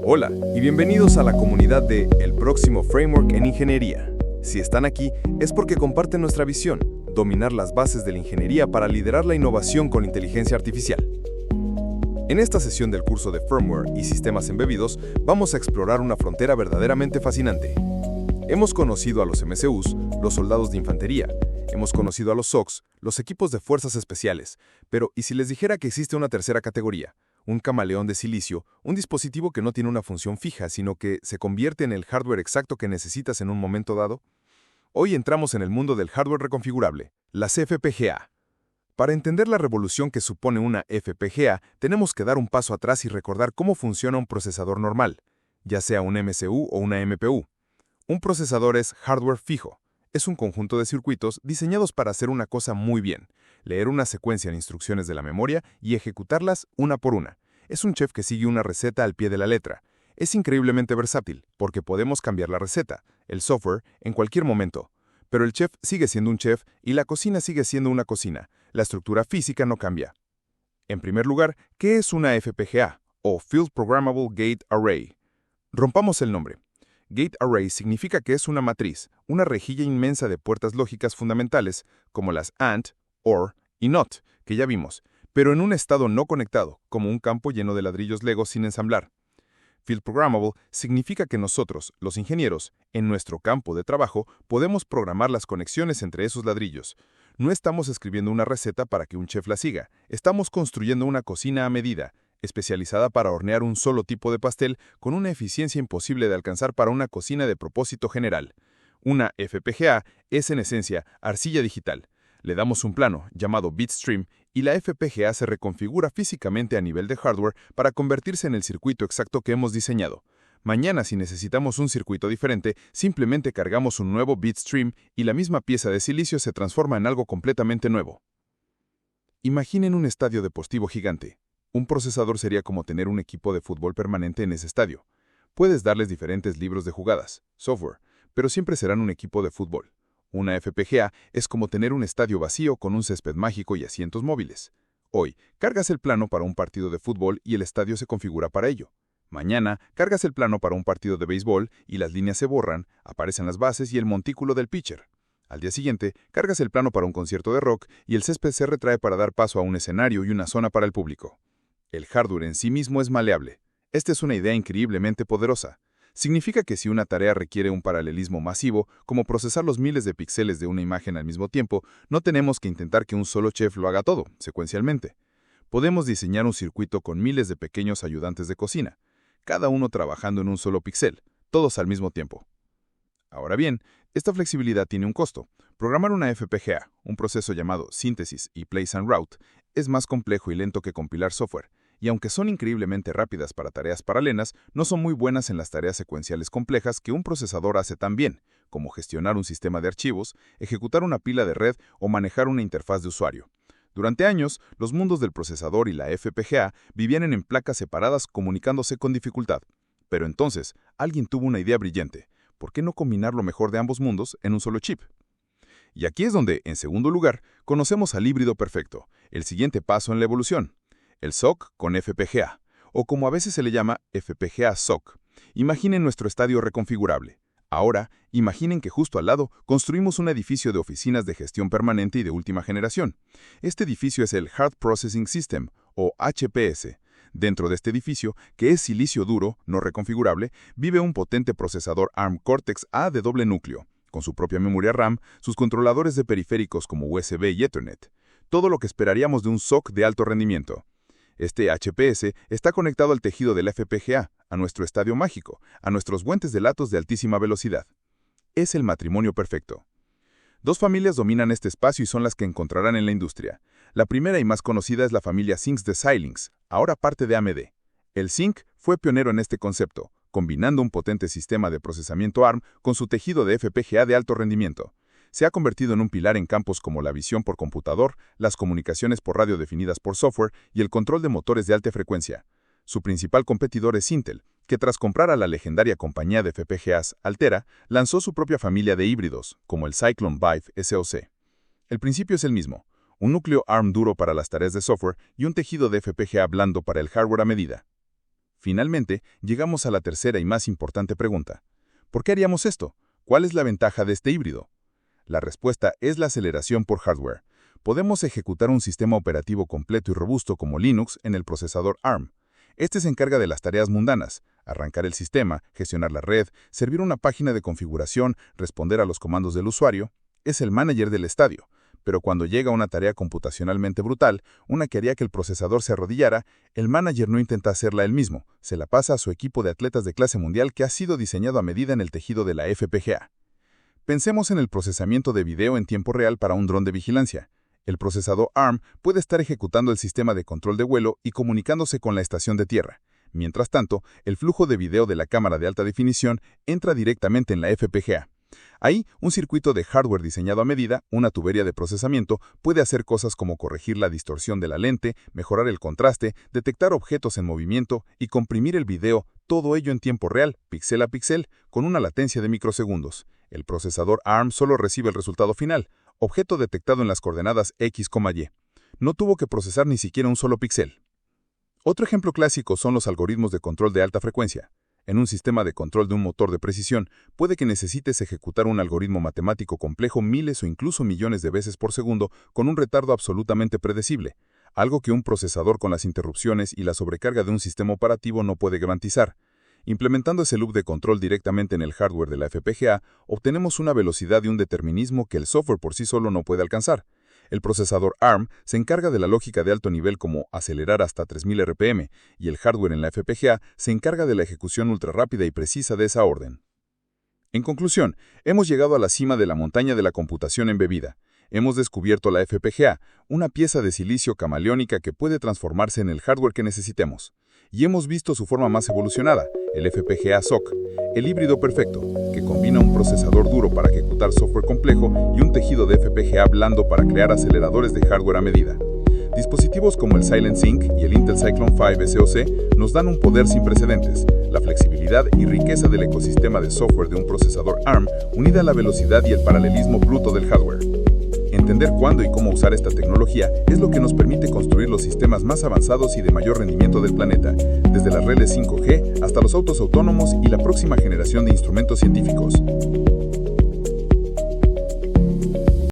Hola y bienvenidos a la comunidad de El Próximo Framework en Ingeniería. Si están aquí es porque comparten nuestra visión, dominar las bases de la ingeniería para liderar la innovación con inteligencia artificial. En esta sesión del curso de Firmware y Sistemas Embebidos vamos a explorar una frontera verdaderamente fascinante. Hemos conocido a los MCUs, los soldados de infantería, hemos conocido a los SOCs, los equipos de fuerzas especiales, pero ¿y si les dijera que existe una tercera categoría? Un camaleón de silicio, un dispositivo que no tiene una función fija, sino que se convierte en el hardware exacto que necesitas en un momento dado. Hoy entramos en el mundo del hardware reconfigurable, las FPGA. Para entender la revolución que supone una FPGA, tenemos que dar un paso atrás y recordar cómo funciona un procesador normal, ya sea un MCU o una MPU. Un procesador es hardware fijo. Es un conjunto de circuitos diseñados para hacer una cosa muy bien, leer una secuencia de instrucciones de la memoria y ejecutarlas una por una. Es un chef que sigue una receta al pie de la letra. Es increíblemente versátil, porque podemos cambiar la receta, el software, en cualquier momento. Pero el chef sigue siendo un chef y la cocina sigue siendo una cocina. La estructura física no cambia. En primer lugar, ¿qué es una FPGA, o Field Programmable Gate Array? Rompamos el nombre. Gate Array significa que es una matriz, una rejilla inmensa de puertas lógicas fundamentales, como las AND, OR y NOT, que ya vimos, pero en un estado no conectado, como un campo lleno de ladrillos Lego sin ensamblar. Field Programmable significa que nosotros, los ingenieros, en nuestro campo de trabajo, podemos programar las conexiones entre esos ladrillos. No estamos escribiendo una receta para que un chef la siga, estamos construyendo una cocina a medida, especializada para hornear un solo tipo de pastel con una eficiencia imposible de alcanzar para una cocina de propósito general. Una FPGA es, en esencia, arcilla digital. Le damos un plano, llamado bitstream, y la FPGA se reconfigura físicamente a nivel de hardware para convertirse en el circuito exacto que hemos diseñado. Mañana, si necesitamos un circuito diferente, simplemente cargamos un nuevo bitstream y la misma pieza de silicio se transforma en algo completamente nuevo. Imaginen un estadio deportivo gigante. Un procesador sería como tener un equipo de fútbol permanente en ese estadio. Puedes darles diferentes libros de jugadas, software, pero siempre serán un equipo de fútbol. Una FPGA es como tener un estadio vacío con un césped mágico y asientos móviles. Hoy, cargas el plano para un partido de fútbol y el estadio se configura para ello. Mañana, cargas el plano para un partido de béisbol y las líneas se borran, aparecen las bases y el montículo del pitcher. Al día siguiente, cargas el plano para un concierto de rock y el césped se retrae para dar paso a un escenario y una zona para el público. El hardware en sí mismo es maleable. Esta es una idea increíblemente poderosa. Significa que si una tarea requiere un paralelismo masivo, como procesar los miles de píxeles de una imagen al mismo tiempo, no tenemos que intentar que un solo chef lo haga todo, secuencialmente. Podemos diseñar un circuito con miles de pequeños ayudantes de cocina, cada uno trabajando en un solo píxel, todos al mismo tiempo. Ahora bien, esta flexibilidad tiene un costo. Programar una FPGA, un proceso llamado síntesis y place and route, es más complejo y lento que compilar software. Y aunque son increíblemente rápidas para tareas paralelas, no son muy buenas en las tareas secuenciales complejas que un procesador hace tan bien, como gestionar un sistema de archivos, ejecutar una pila de red o manejar una interfaz de usuario. Durante años, los mundos del procesador y la FPGA vivían en placas separadas comunicándose con dificultad. Pero entonces, alguien tuvo una idea brillante. ¿Por qué no combinar lo mejor de ambos mundos en un solo chip? Y aquí es donde, en segundo lugar, conocemos al híbrido perfecto, el siguiente paso en la evolución. El SOC con FPGA, o como a veces se le llama FPGA SOC. Imaginen nuestro estadio reconfigurable. Ahora, imaginen que justo al lado construimos un edificio de oficinas de gestión permanente y de última generación. Este edificio es el Hard Processing System, o HPS. Dentro de este edificio, que es silicio duro, no reconfigurable, vive un potente procesador ARM Cortex-A de doble núcleo, con su propia memoria RAM, sus controladores de periféricos como USB y Ethernet. Todo lo que esperaríamos de un SOC de alto rendimiento. Este HPS está conectado al tejido de la FPGA, a nuestro estadio mágico, a nuestros guantes de datos de altísima velocidad. Es el matrimonio perfecto. Dos familias dominan este espacio y son las que encontrarán en la industria. La primera y más conocida es la familia Xilinx de Xilinx, ahora parte de AMD. El Zinc fue pionero en este concepto, combinando un potente sistema de procesamiento ARM con su tejido de FPGA de alto rendimiento. Se ha convertido en un pilar en campos como la visión por computador, las comunicaciones por radio definidas por software y el control de motores de alta frecuencia. Su principal competidor es Intel, que tras comprar a la legendaria compañía de FPGAs Altera, lanzó su propia familia de híbridos, como el Cyclone Vive SoC. El principio es el mismo, un núcleo ARM duro para las tareas de software y un tejido de FPGA blando para el hardware a medida. Finalmente, llegamos a la tercera y más importante pregunta. ¿Por qué haríamos esto? ¿Cuál es la ventaja de este híbrido? La respuesta es la aceleración por hardware. Podemos ejecutar un sistema operativo completo y robusto como Linux en el procesador ARM. Este se encarga de las tareas mundanas: arrancar el sistema, gestionar la red, servir una página de configuración, responder a los comandos del usuario. Es el manager del estadio. Pero cuando llega una tarea computacionalmente brutal, una que haría que el procesador se arrodillara, el manager no intenta hacerla él mismo, se la pasa a su equipo de atletas de clase mundial que ha sido diseñado a medida en el tejido de la FPGA. Pensemos en el procesamiento de video en tiempo real para un dron de vigilancia. El procesador ARM puede estar ejecutando el sistema de control de vuelo y comunicándose con la estación de tierra. Mientras tanto, el flujo de video de la cámara de alta definición entra directamente en la FPGA. Ahí, un circuito de hardware diseñado a medida, una tubería de procesamiento, puede hacer cosas como corregir la distorsión de la lente, mejorar el contraste, detectar objetos en movimiento y comprimir el video, todo ello en tiempo real, píxel a píxel, con una latencia de microsegundos. El procesador ARM solo recibe el resultado final, objeto detectado en las coordenadas X, Y. No tuvo que procesar ni siquiera un solo píxel. Otro ejemplo clásico son los algoritmos de control de alta frecuencia. En un sistema de control de un motor de precisión, puede que necesites ejecutar un algoritmo matemático complejo miles o incluso millones de veces por segundo con un retardo absolutamente predecible, algo que un procesador con las interrupciones y la sobrecarga de un sistema operativo no puede garantizar. Implementando ese loop de control directamente en el hardware de la FPGA, obtenemos una velocidad y un determinismo que el software por sí solo no puede alcanzar. El procesador ARM se encarga de la lógica de alto nivel como acelerar hasta 3000 RPM, y el hardware en la FPGA se encarga de la ejecución ultrarrápida y precisa de esa orden. En conclusión, hemos llegado a la cima de la montaña de la computación embebida. Hemos descubierto la FPGA, una pieza de silicio camaleónica que puede transformarse en el hardware que necesitemos. Y hemos visto su forma más evolucionada, el FPGA SoC, el híbrido perfecto, que combina un procesador duro para ejecutar software complejo y un tejido de FPGA blando para crear aceleradores de hardware a medida. Dispositivos como el Silent Sync y el Intel Cyclone 5 SoC nos dan un poder sin precedentes, la flexibilidad y riqueza del ecosistema de software de un procesador ARM unida a la velocidad y el paralelismo bruto del hardware. Entender cuándo y cómo usar esta tecnología es lo que nos permite construir los sistemas más avanzados y de mayor rendimiento del planeta, desde las redes 5G hasta los autos autónomos y la próxima generación de instrumentos científicos.